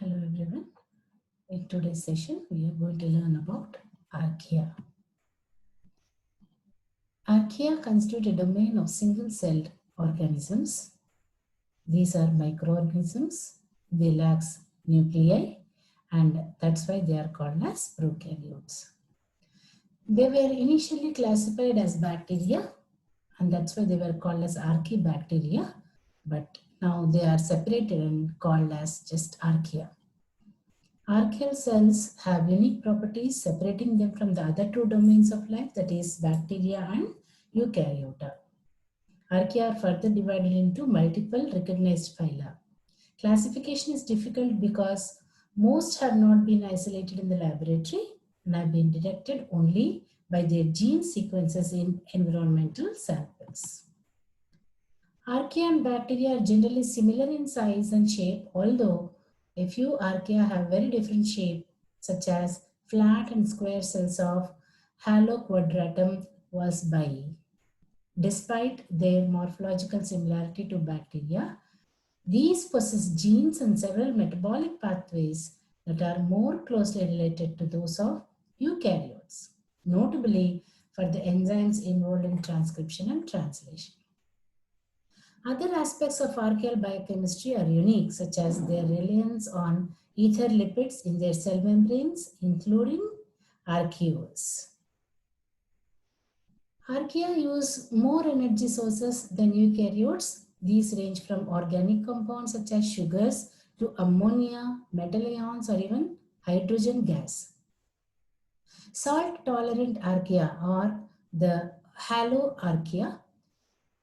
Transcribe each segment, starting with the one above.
Hello everyone. In today's session, we are going to learn about archaea. Archaea constitute a domain of single-celled organisms. These are microorganisms. They lack nuclei, and that's why they are called as prokaryotes. They were initially classified as bacteria, and that's why they were called as archaebacteria. But now they are separated and called as just archaea. Archaeal cells have unique properties separating them from the other two domains of life, that is bacteria and eukaryota. Archaea are further divided into multiple recognized phyla. Classification is difficult because most have not been isolated in the laboratory and have been detected only by their gene sequences in environmental samples. Archaea and bacteria are generally similar in size and shape, although a few archaea have very different shape, such as flat and square cells of Haloquadratum wasbii. Despite their morphological similarity to bacteria, these possess genes and several metabolic pathways that are more closely related to those of eukaryotes, notably for the enzymes involved in transcription and translation. Other aspects of archaeal biochemistry are unique, such as their reliance on ether lipids in their cell membranes, including archaeoles. Archaea use more energy sources than eukaryotes. These range from organic compounds such as sugars to ammonia, metal ions, or even hydrogen gas. Salt-tolerant archaea or the haloarchaea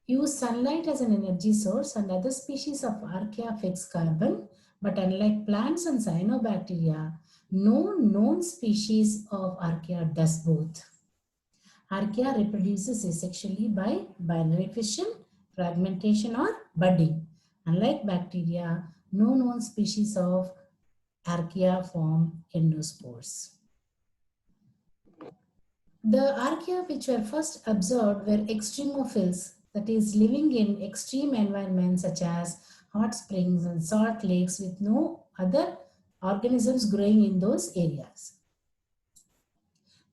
use sunlight as an energy source, and other species of archaea fix carbon, but unlike plants and cyanobacteria, no known species of archaea does both. Archaea reproduces asexually by binary fission, fragmentation, or budding. Unlike bacteria, no known species of archaea form endospores. The archaea which were first observed were extremophils, that is, living in extreme environments such as hot springs and salt lakes with no other organisms growing in those areas.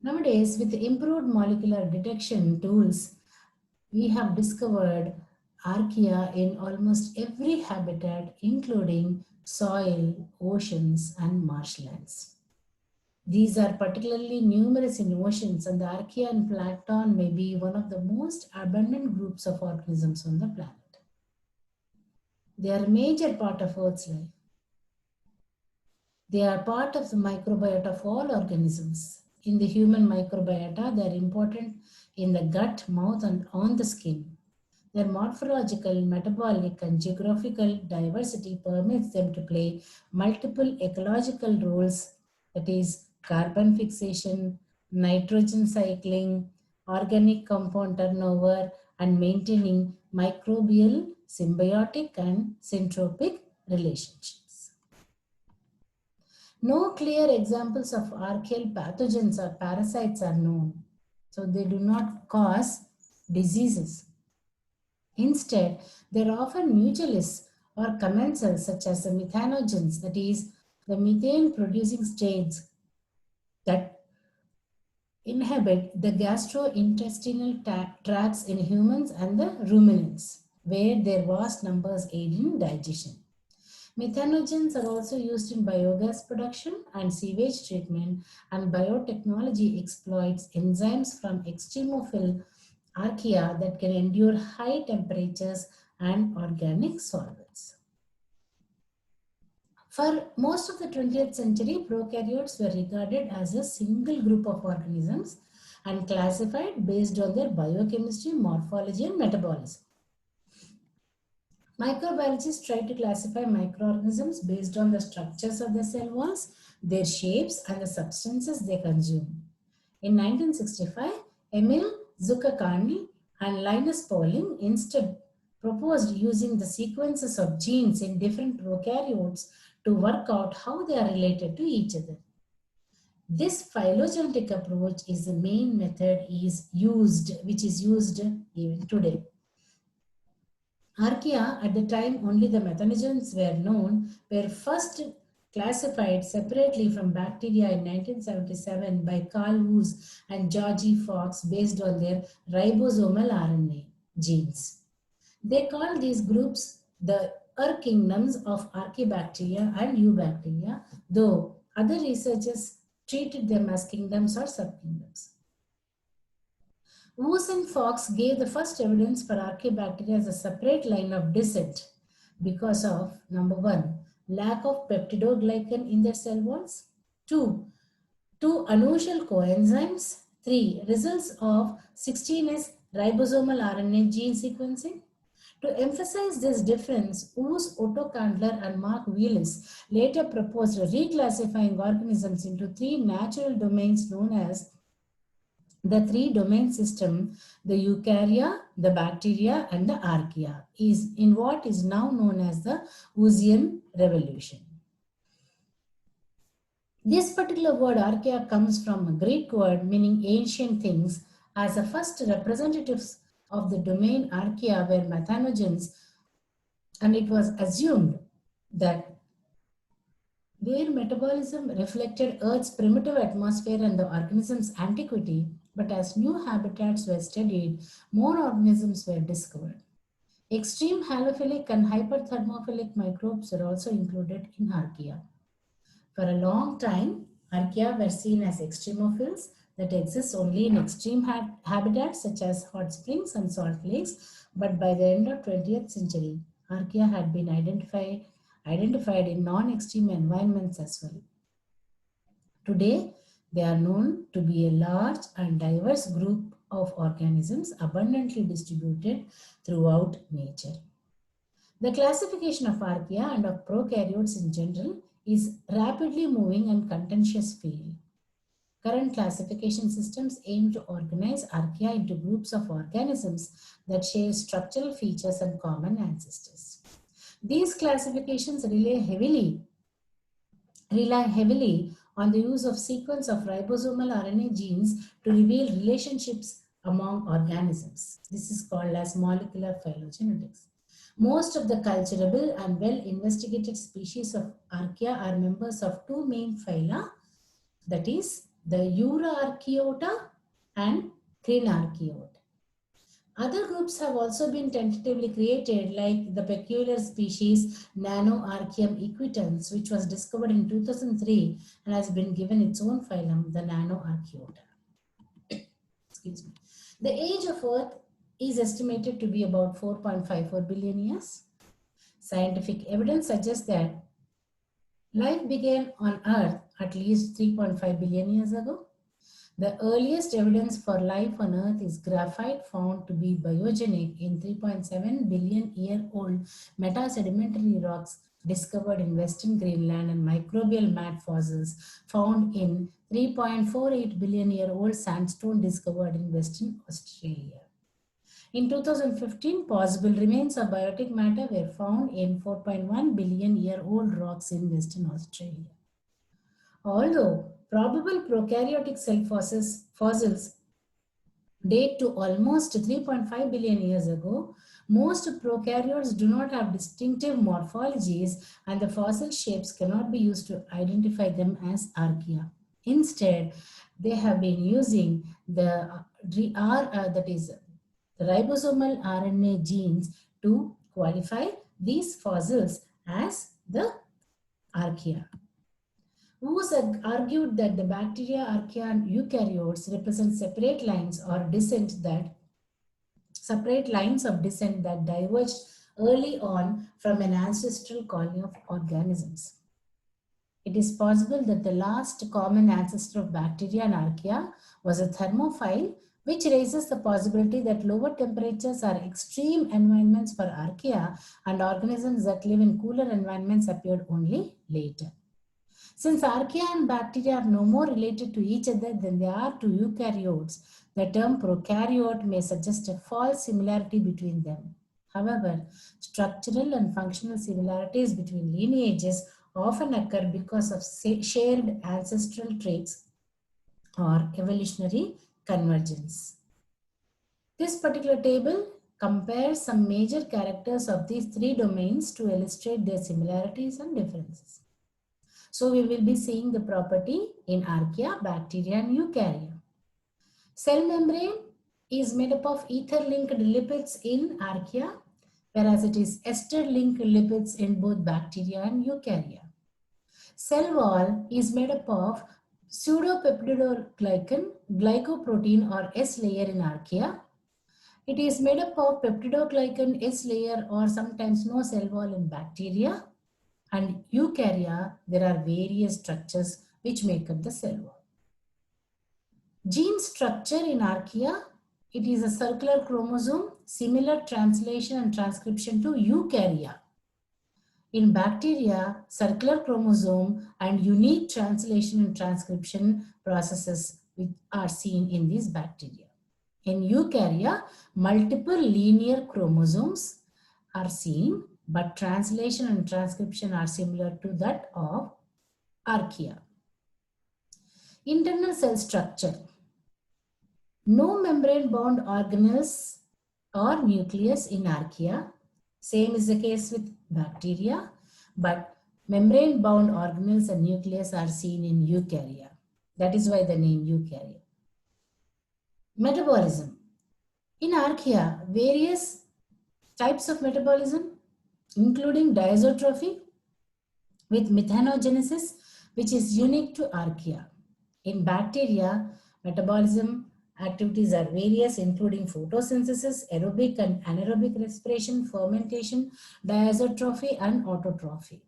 Nowadays, with improved molecular detection tools, we have discovered archaea in almost every habitat, including soil, oceans, and marshlands. These are particularly numerous in oceans, and the archaea and plankton may be one of the most abundant groups of organisms on the planet. They are a major part of Earth's life. They are part of the microbiota of all organisms. In the human microbiota, they are important in the gut, mouth, and on the skin. Their morphological, metabolic, and geographical diversity permits them to play multiple ecological roles, that is, carbon fixation, nitrogen cycling, organic compound turnover, and maintaining microbial, symbiotic, and syntropic relationships. No clear examples of archaeal pathogens or parasites are known, so they do not cause diseases. Instead, they are often mutualists or commensals such as the methanogens, that is, the methane producing stains that inhabit the gastrointestinal tracts in humans and the ruminants, where their vast numbers aid in digestion. Methanogens are also used in biogas production and sewage treatment, and biotechnology exploits enzymes from extremophil archaea that can endure high temperatures and organic solvents. For most of the 20th century, prokaryotes were regarded as a single group of organisms and classified based on their biochemistry, morphology, and metabolism. Microbiologists try to classify microorganisms based on the structures of the cell walls, their shapes, and the substances they consume. In 1965, Emil Zuckerkörnel and Linus Pauling instead proposed using the sequences of genes in different prokaryotes to work out how they are related to each other. This phylogenetic approach is the main method which is used even today. Archaea, at the time only the methanogens were known, were first classified separately from bacteria in 1977 by Carl Woese and Georgie Fox based on their ribosomal RNA genes. They call these groups the kingdoms of Archaebacteria and Eubacteria, though other researchers treated them as kingdoms or subkingdoms. Woese and Fox gave the first evidence for Archaebacteria as a separate line of descent because of, number one, lack of peptidoglycan in their cell walls, two unusual coenzymes, three, results of 16S ribosomal RNA gene sequencing. To emphasize this difference, Woese, Otto Kandler, and Mark Wheelis later proposed reclassifying organisms into three natural domains known as the three-domain system. The eukarya, the bacteria, and the archaea is in what is now known as the Woesian revolution. This particular word archaea comes from a Greek word meaning ancient things, as the first representatives of the domain archaea were methanogens, and it was assumed that their metabolism reflected Earth's primitive atmosphere and the organism's antiquity, but as new habitats were studied, more organisms were discovered. Extreme halophilic and hyperthermophilic microbes were also included in archaea. For a long time, archaea were seen as extremophiles that exist only in extreme habitats such as hot springs and salt lakes, but by the end of 20th century, archaea had been identified in non-extreme environments as well. Today, they are known to be a large and diverse group of organisms abundantly distributed throughout nature. The classification of archaea and of prokaryotes in general is rapidly moving and contentious field. Current classification systems aim to organize archaea into groups of organisms that share structural features and common ancestors. These classifications rely heavily on the use of sequence of ribosomal RNA genes to reveal relationships among organisms. This is called as molecular phylogenetics. Most of the culturable and well-investigated species of archaea are members of two main phyla, that is the Eurarchaeota and Crenarchaeota. Other groups have also been tentatively created, like the peculiar species Nanoarchaeum equitans, which was discovered in 2003 and has been given its own phylum, the Nanoarchaeota. Excuse me. The age of Earth is estimated to be about 4.54 billion years. Scientific evidence suggests that life began on Earth at least 3.5 billion years ago. The earliest evidence for life on Earth is graphite found to be biogenic in 3.7 billion year old metasedimentary rocks discovered in Western Greenland and microbial mat fossils found in 3.48 billion year old sandstone discovered in Western Australia. In 2015, possible remains of biotic matter were found in 4.1 billion year old rocks in Western Australia. Although probable prokaryotic cell fossils date to almost 3.5 billion years ago, most prokaryotes do not have distinctive morphologies and the fossil shapes cannot be used to identify them as archaea. Instead, they have been using the ribosomal RNA genes to qualify these fossils as the archaea. Woese argued that the bacteria, archaea, and eukaryotes represent separate lines of descent that diverged early on from an ancestral colony of organisms. It is possible that the last common ancestor of bacteria and archaea was a thermophile, which raises the possibility that lower temperatures are extreme environments for archaea and organisms that live in cooler environments appeared only later. Since archaea and bacteria are no more related to each other than they are to eukaryotes, the term prokaryote may suggest a false similarity between them. However, structural and functional similarities between lineages often occur because of shared ancestral traits or evolutionary convergence. This particular table compares some major characters of these three domains to illustrate their similarities and differences. So we will be seeing the property in archaea, bacteria and eukarya. Cell membrane is made up of ether-linked lipids in archaea, whereas it is ester-linked lipids in both bacteria and eukarya. Cell wall is made up of pseudopeptidoglycan, glycoprotein or S layer in archaea. It is made up of peptidoglycan S layer or sometimes no cell wall in bacteria. And eukarya, there are various structures which make up the cell wall. Gene structure in archaea, it is a circular chromosome, similar translation and transcription to eukarya. In bacteria, circular chromosome and unique translation and transcription processes are seen in these bacteria. In eukarya, multiple linear chromosomes are seen, but translation and transcription are similar to that of archaea. Internal cell structure. No membrane-bound organelles or nucleus in archaea. Same is the case with bacteria, but membrane-bound organelles and nucleus are seen in eukarya. That is why the name eukarya. Metabolism. In archaea, various types of metabolism, including diazotrophy with methanogenesis, which is unique to archaea. In bacteria, metabolism activities are various, including photosynthesis, aerobic and anaerobic respiration, fermentation, diazotrophy, and autotrophy.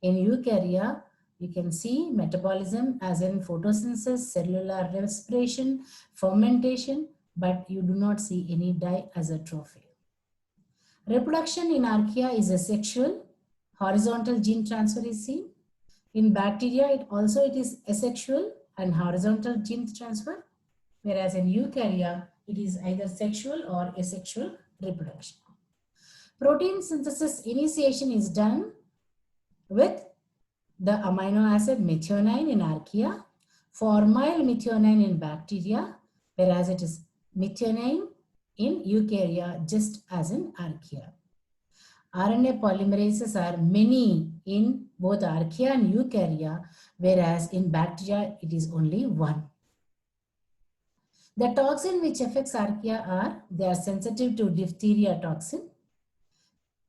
In eukarya, you can see metabolism as in photosynthesis, cellular respiration, fermentation, but you do not see any diazotrophy. Reproduction in archaea is asexual. Horizontal gene transfer is seen. In bacteria, it is asexual and horizontal gene transfer, whereas in eukarya, it is either sexual or asexual reproduction. Protein synthesis initiation is done with the amino acid methionine in archaea, formyl methionine in bacteria, whereas it is methionine in eukarya, just as in archaea. RNA polymerases are many in both archaea and eukarya, whereas in bacteria, it is only one. The toxin which affects archaea are, they are sensitive to diphtheria toxin.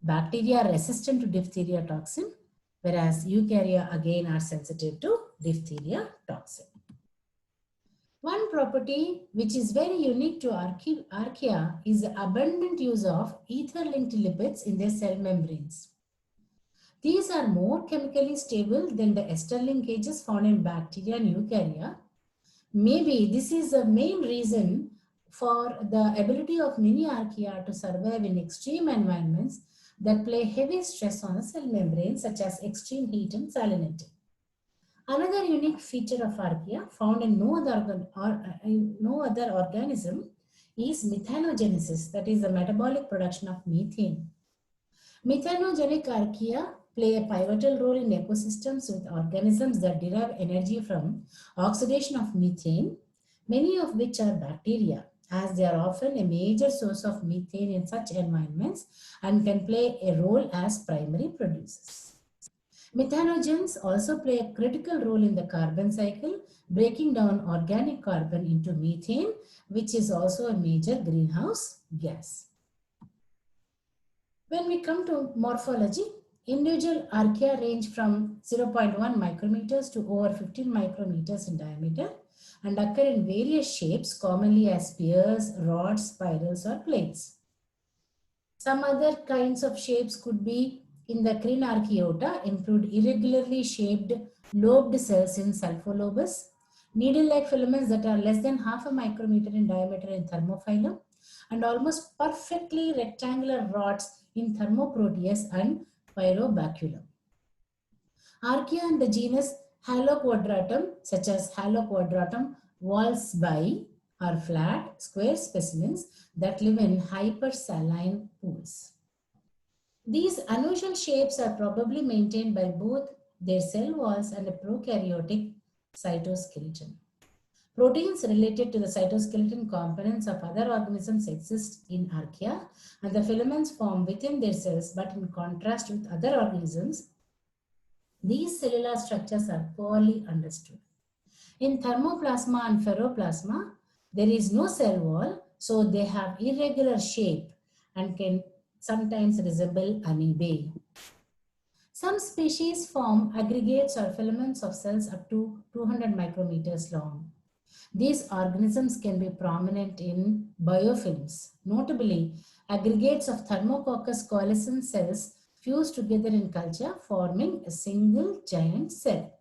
Bacteria are resistant to diphtheria toxin, whereas eukarya again are sensitive to diphtheria toxin. One property which is very unique to archaea is the abundant use of ether-linked lipids in their cell membranes. These are more chemically stable than the ester linkages found in bacteria and eukarya. Maybe this is the main reason for the ability of many archaea to survive in extreme environments that play heavy stress on the cell membrane, such as extreme heat and salinity. Another unique feature of archaea found in no other organism is methanogenesis, that is the metabolic production of methane. Methanogenic archaea play a pivotal role in ecosystems with organisms that derive energy from oxidation of methane, many of which are bacteria, as they are often a major source of methane in such environments and can play a role as primary producers. Methanogens also play a critical role in the carbon cycle, breaking down organic carbon into methane, which is also a major greenhouse gas. When we come to morphology, individual archaea range from 0.1 micrometers to over 15 micrometers in diameter and occur in various shapes, commonly as spheres, rods, spirals, or plates. Some other kinds of shapes could be in the Crinarchaeota, include irregularly shaped lobed cells in Sulfolobus, needle-like filaments that are less than half a micrometer in diameter in Thermophilum, and almost perfectly rectangular rods in Thermoproteus and Pyrobaculum. Archaea in the genus Haloquadratum, such as Haloquadratum walsbii, are flat, square specimens that live in hypersaline pools. These unusual shapes are probably maintained by both their cell walls and a prokaryotic cytoskeleton. Proteins related to the cytoskeleton components of other organisms exist in archaea, and the filaments form within their cells, but in contrast with other organisms, These cellular structures are poorly understood. In thermoplasma and ferroplasma, there is no cell wall, so they have irregular shape and can sometimes resemble amoebae. Some species form aggregates or filaments of cells up to 200 micrometers long. These organisms can be prominent in biofilms. Notably, aggregates of Thermococcus coalescens cells fuse together in culture, forming a single giant cell.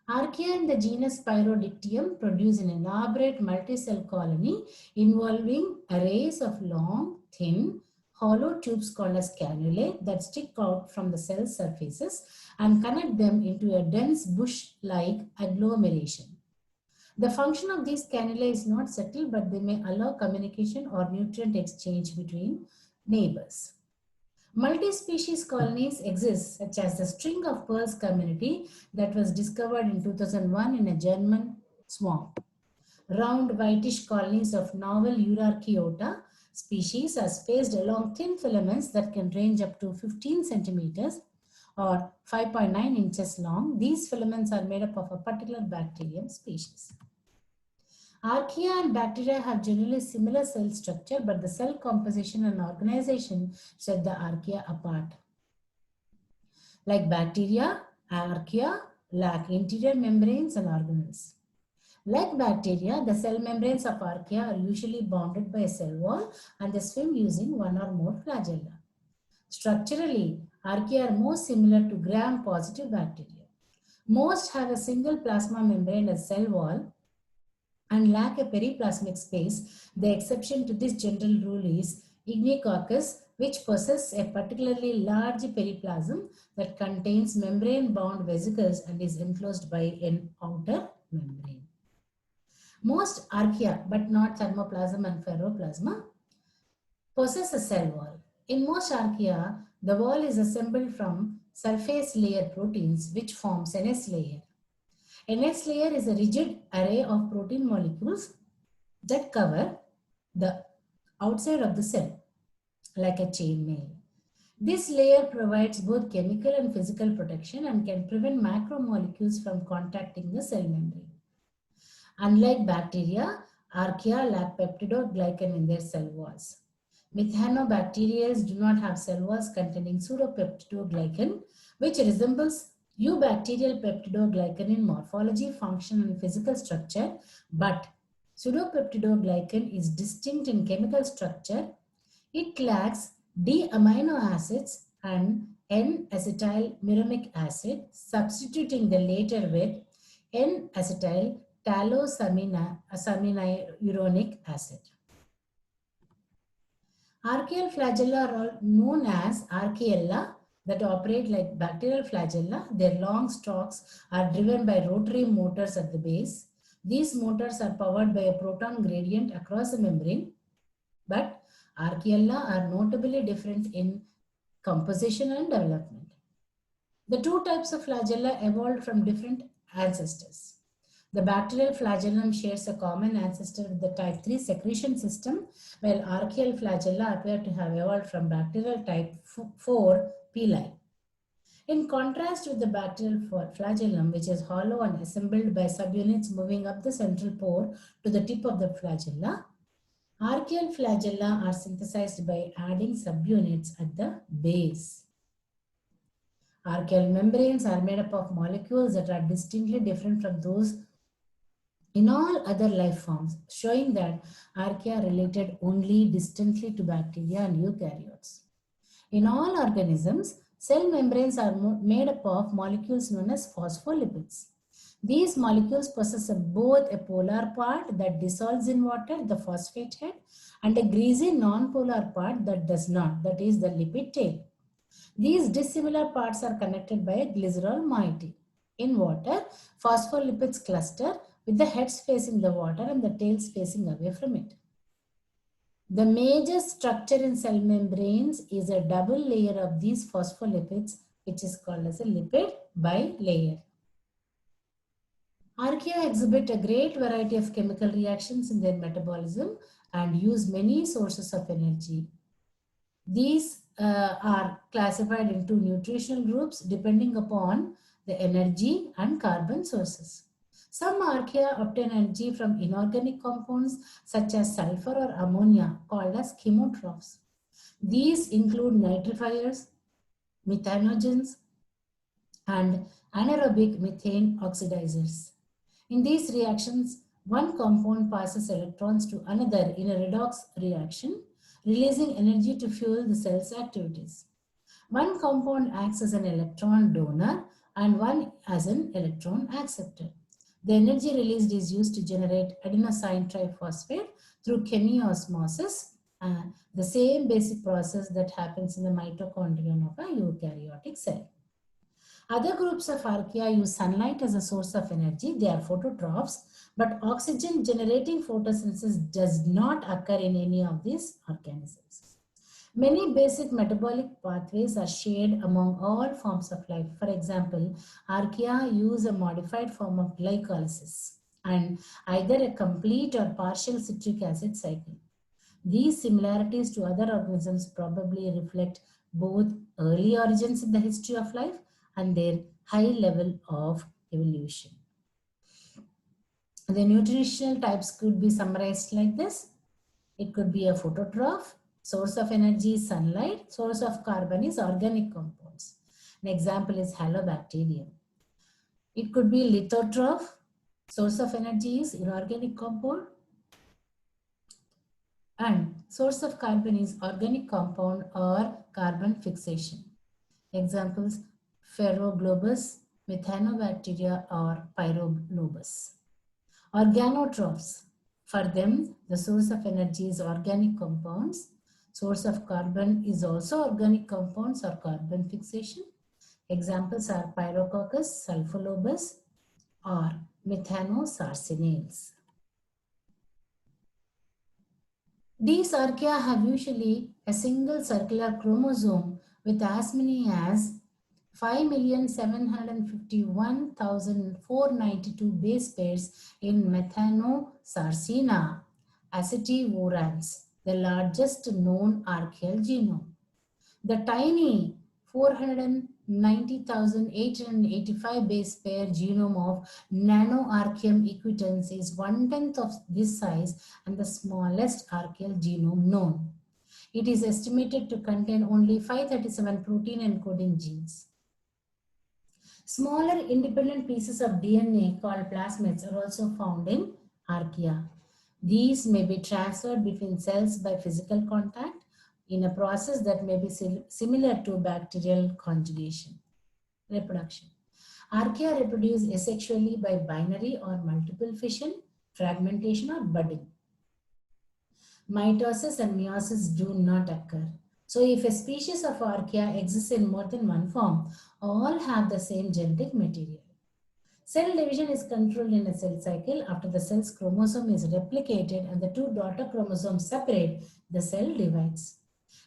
Archaea in the genus Pyrodictium produce an elaborate multi-cell colony involving arrays of long, thin, hollow tubes called as cannulae that stick out from the cell surfaces and connect them into a dense bush-like agglomeration. The function of these cannulae is not settled, but they may allow communication or nutrient exchange between neighbors. Multi-species colonies exist, such as the String of Pearls community that was discovered in 2001 in a German swamp. Round whitish colonies of novel Urarchaeota species are spaced along thin filaments that can range up to 15 centimeters or 5.9 inches long. These filaments are made up of a particular bacterium species. Archaea and bacteria have generally similar cell structure, but the cell composition and organization set the archaea apart. Like bacteria, archaea lack interior membranes and organelles. Like bacteria, the cell membranes of archaea are usually bounded by a cell wall and they swim using one or more flagella. Structurally, archaea are more similar to gram-positive bacteria. Most have a single plasma membrane as cell wall and lack a periplasmic space. The exception to this general rule is Ignicoccus, which possesses a particularly large periplasm that contains membrane-bound vesicles and is enclosed by an outer membrane. Most archaea, but not thermoplasm and ferroplasma, possess a cell wall. In most archaea, the wall is assembled from surface layer proteins, which forms an S layer. An S layer is a rigid array of protein molecules that cover the outside of the cell, like a chainmail. This layer provides both chemical and physical protection and can prevent macromolecules from contacting the cell membrane. Unlike bacteria, archaea lack peptidoglycan in their cell walls. Methanobacterias do not have cell walls containing pseudopeptidoglycan, which resembles eubacterial peptidoglycan in morphology, function, and physical structure, but pseudopeptidoglycan is distinct in chemical structure. It lacks D-amino acids and N-acetyl myramic acid, substituting the later with N-acetyl talosaminouronic acid. Archaeal flagella are known as archaella that operate like bacterial flagella. Their long stalks are driven by rotary motors at the base. These motors are powered by a proton gradient across the membrane, but archaella are notably different in composition and development. The two types of flagella evolved from different ancestors. The bacterial flagellum shares a common ancestor with the type 3 secretion system, while archaeal flagella appear to have evolved from bacterial type 4 pili. In contrast with the bacterial flagellum, which is hollow and assembled by subunits moving up the central pore to the tip of the flagella, archaeal flagella are synthesized by adding subunits at the base. Archaeal membranes are made up of molecules that are distinctly different from those in all other life forms, showing that archaea are related only distantly to bacteria and eukaryotes. In all organisms, cell membranes are made up of molecules known as phospholipids. These molecules possess both a polar part that dissolves in water, the phosphate head, and a greasy non-polar part that does not, that is the lipid tail. These dissimilar parts are connected by a glycerol moiety. In water, phospholipids cluster with the heads facing the water and the tails facing away from it. The major structure in cell membranes is a double layer of these phospholipids, which is called as a lipid bilayer. Archaea exhibit a great variety of chemical reactions in their metabolism and use many sources of energy. These are classified into nutritional groups depending upon the energy and carbon sources. Some archaea obtain energy from inorganic compounds such as sulfur or ammonia called as chemotrophs. These include nitrifiers, methanogens, and anaerobic methane oxidizers. In these reactions, one compound passes electrons to another in a redox reaction, releasing energy to fuel the cell's activities. One compound acts as an electron donor and one as an electron acceptor. The energy released is used to generate adenosine triphosphate through chemiosmosis, the same basic process that happens in the mitochondrion of a eukaryotic cell. Other groups of archaea use sunlight as a source of energy. They are phototrophs, but oxygen generating photosynthesis does not occur in any of these organisms. Many basic metabolic pathways are shared among all forms of life. For example, archaea use a modified form of glycolysis and either a complete or partial citric acid cycle. These similarities to other organisms probably reflect both early origins in the history of life and their high level of evolution. The nutritional types could be summarized like this. It could be a phototroph, source of energy is sunlight, source of carbon is organic compounds. An example is halobacterium. It could be lithotroph, source of energy is inorganic compound, and source of carbon is organic compound or carbon fixation. Examples, Ferroglobus, Methanobacteria, or Pyroglobus. Organotrophs. For them, the source of energy is organic compounds. Source of carbon is also organic compounds or carbon fixation. Examples are Pyrococcus, Sulfolobus, or methanosarcinales. These archaea have usually a single circular chromosome with as many as 5,751,492 base pairs in Methanosarcina acetivorans, the largest known archaeal genome. The tiny 490,885 base pair genome of Nanoarchaeum equitans is 1/10 of this size and the smallest archaeal genome known. It is estimated to contain only 537 protein encoding genes. Smaller independent pieces of DNA called plasmids are also found in archaea. These may be transferred between cells by physical contact in a process that may be similar to bacterial conjugation. Reproduction. Archaea reproduce asexually by binary or multiple fission, fragmentation, or budding. Mitosis and meiosis do not occur. So if a species of archaea exists in more than one form, all have the same genetic material. Cell division is controlled in a cell cycle. After the cell's chromosome is replicated and the two daughter chromosomes separate, the cell divides.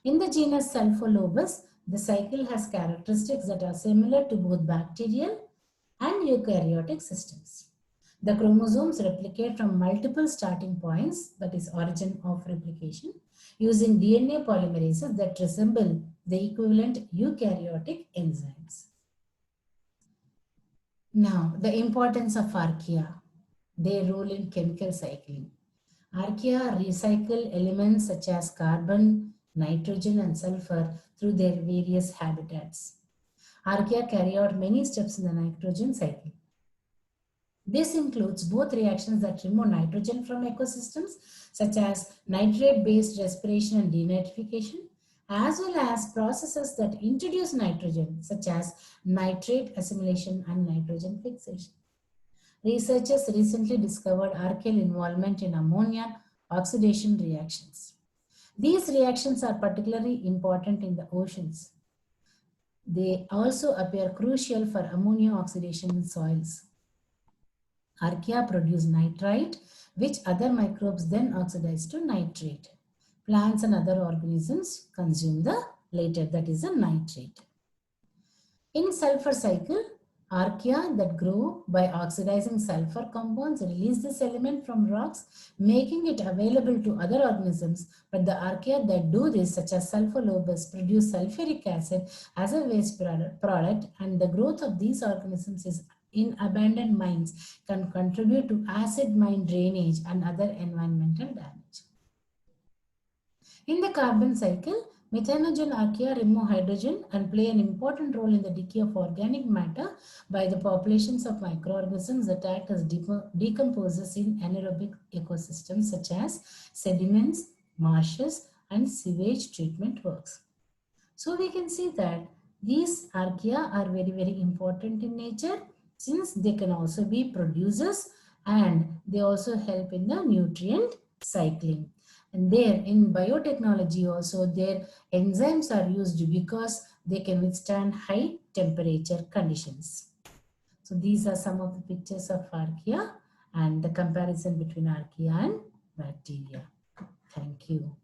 In the genus Sulfolobus, the cycle has characteristics that are similar to both bacterial and eukaryotic systems. The chromosomes replicate from multiple starting points, that is origin of replication, using DNA polymerases that resemble the equivalent eukaryotic enzymes. Now, the importance of archaea. Their role in chemical cycling. Archaea recycle elements such as carbon, nitrogen, and sulfur through their various habitats. Archaea carry out many steps in the nitrogen cycle. This includes both reactions that remove nitrogen from ecosystems, such as nitrate-based respiration and denitrification, as well as processes that introduce nitrogen, such as nitrate assimilation and nitrogen fixation. Researchers recently discovered archaeal involvement in ammonia oxidation reactions. These reactions are particularly important in the oceans. They also appear crucial for ammonia oxidation in soils. Archaea produce nitrite, which other microbes then oxidize to nitrate. Plants and other organisms consume the later, that is a nitrate. In sulfur cycle, Archaea that grow by oxidizing sulfur compounds release this element from rocks, making it available to other organisms. But the archaea that do this, such as sulfolobus, produce sulfuric acid as a waste product, and the growth of these organisms is in abandoned mines can contribute to acid mine drainage and other environmental damage. In the carbon cycle, methanogen archaea remove hydrogen and play an important role in the decay of organic matter by the populations of microorganisms that act as decomposers in anaerobic ecosystems such as sediments, marshes, and sewage treatment works. So we can see that these archaea are very, very important in nature since they can also be producers and they also help in the nutrient cycling. And there in biotechnology also their enzymes are used because they can withstand high temperature conditions. So these are some of the pictures of archaea and the comparison between archaea and bacteria. Thank you.